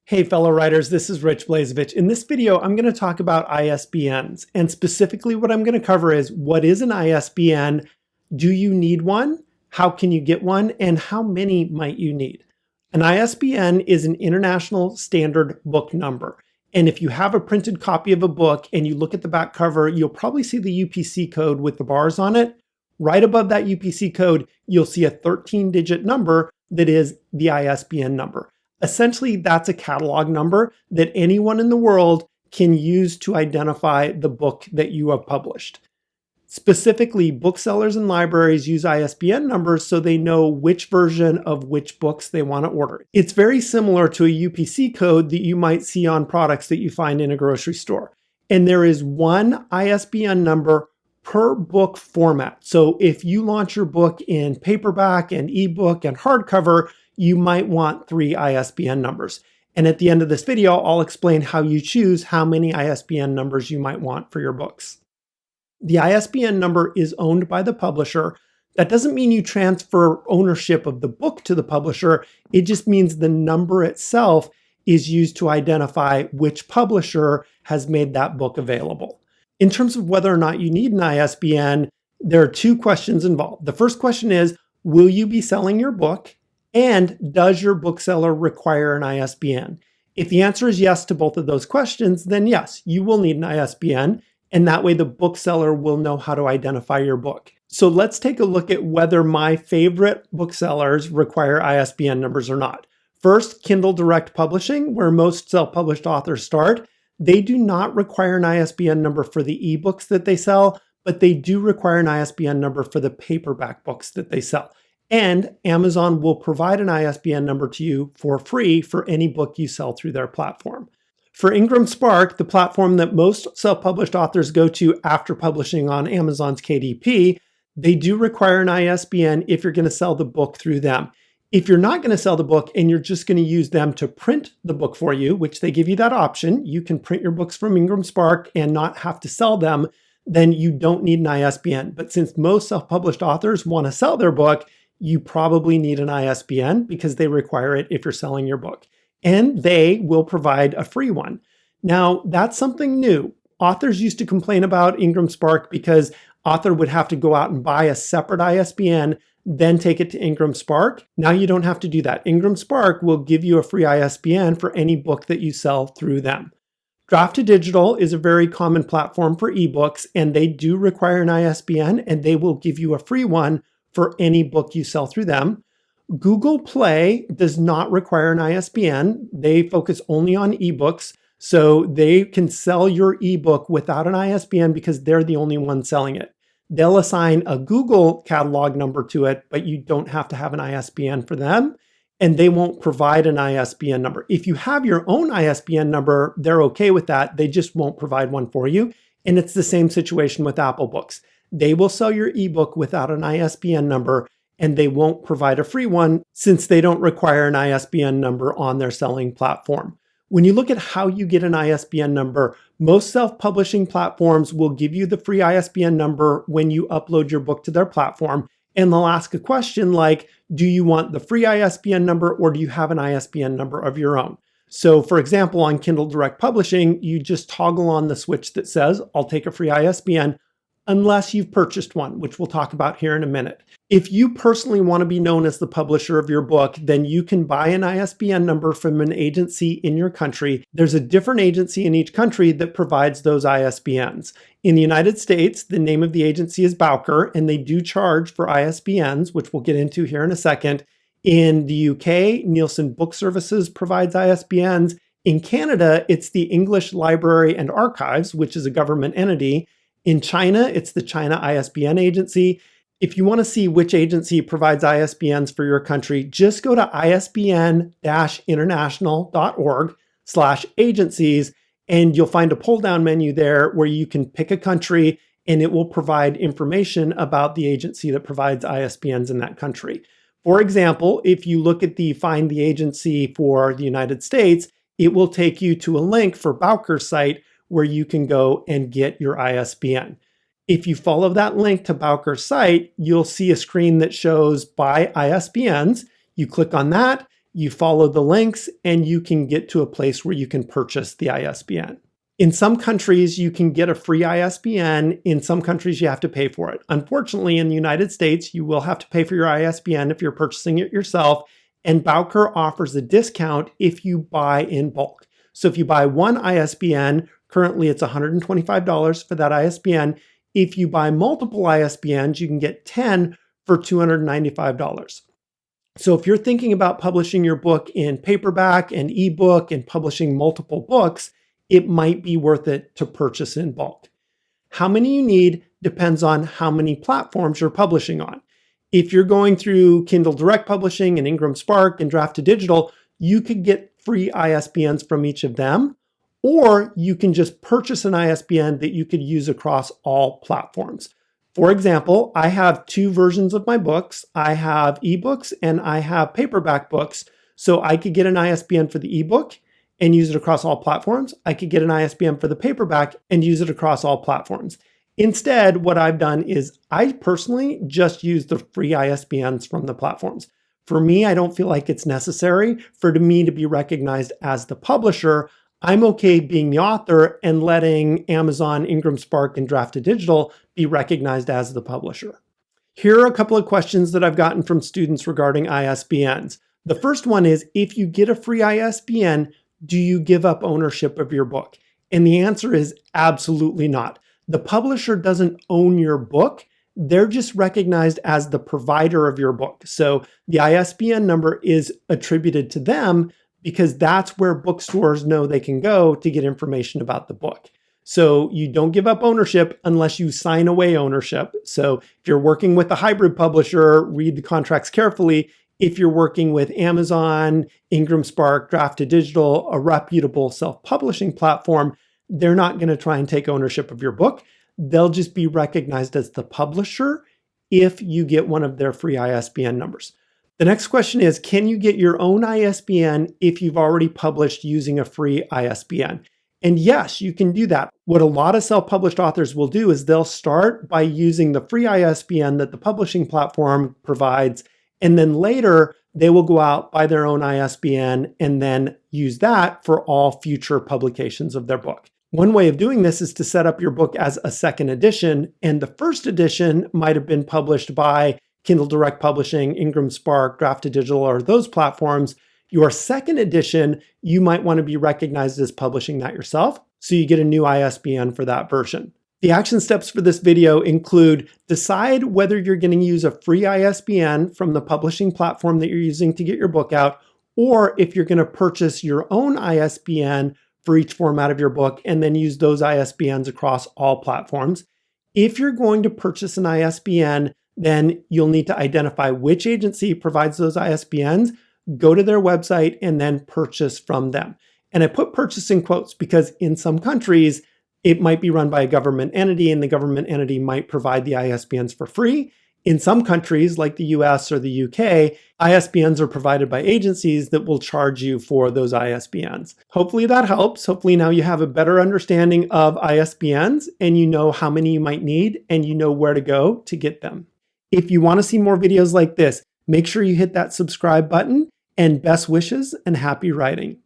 Hey fellow writers, this is Rich Blazevich. In this video, I'm going to talk about ISBNs, and specifically what I'm going to cover is what is an ISBN, do you need one, how can you get one, and how many might you need. An ISBN is an international standard book number, and if you have a printed copy of a book and you look at the back cover, you'll probably see the UPC code with the bars on it. Right above that UPC code, you'll see a 13-digit number that is the ISBN number. Essentially, that's a catalog number that anyone in the world can use to identify the book that you have published. Specifically, booksellers and libraries use ISBN numbers so they know which version of which books they want to order. It's very similar to a UPC code that you might see on products that you find in a grocery store. And there is one ISBN number per book format. So if you launch your book in paperback and ebook and hardcover, you might want 3 ISBN numbers. And at the end of this video, I'll explain how you choose how many ISBN numbers you might want for your books. The ISBN number is owned by the publisher. That doesn't mean you transfer ownership of the book to the publisher. It just means the number itself is used to identify which publisher has made that book available. In terms of whether or not you need an ISBN, there are 2 questions involved. The first question is, will you be selling your book? And does your bookseller require an ISBN? If the answer is yes to both of those questions, then yes, you will need an ISBN, and that way the bookseller will know how to identify your book. So let's take a look at whether my favorite booksellers require ISBN numbers or not. First, Kindle Direct Publishing, where most self-published authors start. They do not require an ISBN number for the ebooks that they sell, but they do require an ISBN number for the paperback books that they sell. And Amazon will provide an ISBN number to you for free for any book you sell through their platform. For Ingram Spark, the platform that most self-published authors go to after publishing on Amazon's KDP, they do require an ISBN if you're going to sell the book through them. If you're not going to sell the book and you're just going to use them to print the book for you, which they give you that option, you can print your books from Ingram Spark and not have to sell them, then you don't need an ISBN. But since most self-published authors want to sell their book, you probably need an ISBN because they require it if you're selling your book. And they will provide a free one. Now, that's something new. Authors used to complain about Ingram Spark because author would have to go out and buy a separate ISBN, then take it to Ingram Spark. Now you don't have to do that. Ingram Spark will give you a free ISBN for any book that you sell through them. Draft to Digital is a very common platform for ebooks, and they do require an ISBN, and they will give you a free one for any book you sell through them. Google Play does not require an ISBN. They focus only on ebooks, so they can sell your ebook without an ISBN because they're the only one selling it. They'll assign a Google catalog number to it, but you don't have to have an ISBN for them, and they won't provide an ISBN number. If you have your own ISBN number, they're okay with that. They just won't provide one for you, and it's the same situation with Apple Books. They will sell your ebook without an ISBN number, and they won't provide a free one since they don't require an ISBN number on their selling platform. When you look at how you get an ISBN number, most self-publishing platforms will give you the free ISBN number when you upload your book to their platform, and they'll ask a question like, do you want the free ISBN number or do you have an ISBN number of your own? So for example, on Kindle Direct Publishing, you just toggle on the switch that says, I'll take a free ISBN, unless you've purchased one, which we'll talk about here in a minute. If you personally want to be known as the publisher of your book, then you can buy an ISBN number from an agency in your country. There's a different agency in each country that provides those ISBNs. In the United States, the name of the agency is Bowker, and they do charge for ISBNs, which we'll get into here in a second. In the UK, Nielsen Book Services provides ISBNs. In Canada, it's the English Library and Archives, which is a government entity. In China, it's the China ISBN Agency. If you want to see which agency provides ISBNs for your country, just go to isbn-international.org/agencies, and you'll find a pull-down menu there where you can pick a country, and it will provide information about the agency that provides ISBNs in that country. For example, if you look at find the agency for the United States, it will take you to a link for Bowker's site where you can go and get your ISBN. If you follow that link to Bowker's site, you'll see a screen that shows buy ISBNs. You click on that, You follow the links and you can get to a place where you can purchase the ISBN. In some countries, you can get a free ISBN. In some countries, you have to pay for it. Unfortunately, in the United States, you will have to pay for your ISBN if you're purchasing it yourself. And Bowker offers a discount if you buy in bulk. So if you buy one ISBN, currently it's $125 for that ISBN. If you buy multiple ISBNs, you can get 10 for $295. So if you're thinking about publishing your book in paperback and ebook and publishing multiple books, it might be worth it to purchase in bulk. How many you need depends on how many platforms you're publishing on. If you're going through Kindle Direct Publishing and Ingram Spark and Draft to Digital, you could get free ISBNs from each of them, or you can just purchase an ISBN that you could use across all platforms. For example, I have two versions of my books. I have ebooks and I have paperback books. So I could get an ISBN for the ebook and use it across all platforms. I could get an ISBN for the paperback and use it across all platforms. Instead, what I've done is I personally just use the free ISBNs from the platforms. For me, I don't feel like it's necessary for me to be recognized as the publisher. I'm okay being the author and letting Amazon, Ingram Spark, and Draft to Digital be recognized as the publisher. Here are a couple of questions that I've gotten from students regarding ISBNs. The first one is, if you get a free ISBN, do you give up ownership of your book? And the answer is absolutely not. The publisher doesn't own your book. They're just recognized as the provider of your book. So the ISBN number is attributed to them because that's where bookstores know they can go to get information about the book. So you don't give up ownership unless you sign away ownership. So if you're working with a hybrid publisher, read the contracts carefully. If you're working with Amazon, Ingram Spark, Draft to Digital, a reputable self-publishing platform, they're not going to try and take ownership of your book. They'll just be recognized as the publisher if you get one of their free ISBN numbers. The next question is, can you get your own ISBN if you've already published using a free ISBN? And yes, you can do that. What a lot of self-published authors will do is they'll start by using the free ISBN that the publishing platform provides, and then later they will go out, buy their own ISBN, and then use that for all future publications of their book. One way of doing this is to set up your book as a second edition, and the first edition might have been published by Kindle Direct Publishing, Ingram Spark, Draft to Digital, or those platforms. Your second edition, you might want to be recognized as publishing that yourself, so you get a new ISBN for that version. The action steps for this video include: decide whether you're going to use a free ISBN from the publishing platform that you're using to get your book out, or if you're going to purchase your own ISBN for each format of your book and then use those ISBNs across all platforms. If you're going to purchase an ISBN, then you'll need to identify which agency provides those ISBNs, go to their website, and then purchase from them. And I put purchase in quotes because in some countries, it might be run by a government entity and the government entity might provide the ISBNs for free. In some countries like the US or the UK, ISBNs are provided by agencies that will charge you for those ISBNs. Hopefully that helps. Hopefully now you have a better understanding of ISBNs and you know how many you might need and you know where to go to get them. If you want to see more videos like this, make sure you hit that subscribe button, and best wishes and happy writing.